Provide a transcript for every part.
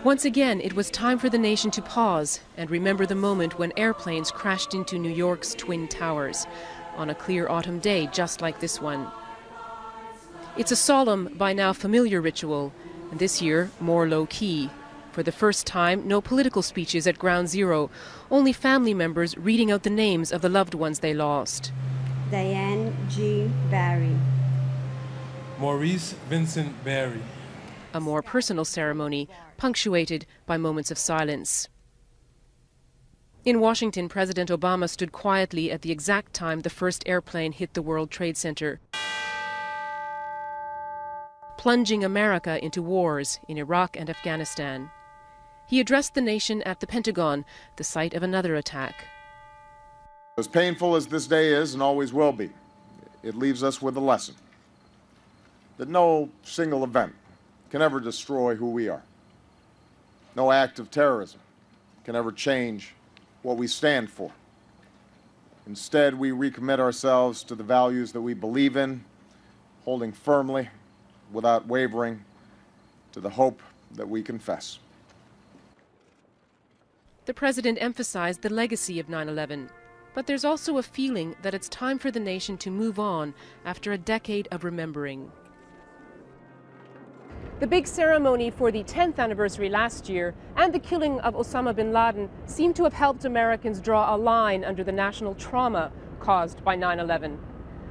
Once again, it was time for the nation to pause and remember the moment when airplanes crashed into New York's Twin Towers on a clear autumn day just like this one. It's a solemn, by now familiar ritual, and this year more low-key. For the first time, no political speeches at Ground Zero, only family members reading out the names of the loved ones they lost. Diane G. Barry. Maurice Vincent Barry. A more personal ceremony, punctuated by moments of silence. In Washington, President Obama stood quietly at the exact time the first airplane hit the World Trade Center, plunging America into wars in Iraq and Afghanistan. He addressed the nation at the Pentagon, the site of another attack. As painful as this day is and always will be, it leaves us with a lesson that no single event can ever destroy who we are. No act of terrorism can ever change what we stand for. Instead, we recommit ourselves to the values that we believe in, holding firmly, without wavering, to the hope that we confess. The president emphasized the legacy of 9/11, but there's also a feeling that it's time for the nation to move on after a decade of remembering. The big ceremony for the 10th anniversary last year and the killing of Osama bin Laden seemed to have helped Americans draw a line under the national trauma caused by 9/11.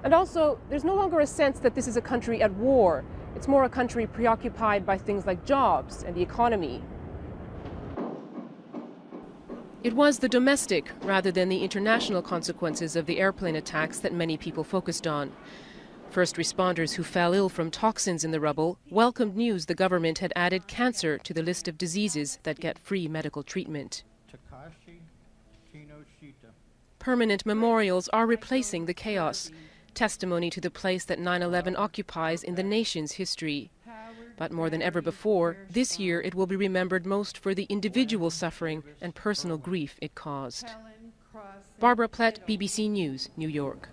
And also, there's no longer a sense that this is a country at war. It's more a country preoccupied by things like jobs and the economy. It was the domestic rather than the international consequences of the airplane attacks that many people focused on. First responders who fell ill from toxins in the rubble welcomed news the government had added cancer to the list of diseases that get free medical treatment. Permanent memorials are replacing the chaos, testimony to the place that 9/11 occupies in the nation's history. But more than ever before, this year it will be remembered most for the individual suffering and personal grief it caused. Barbara Plett, BBC News, New York.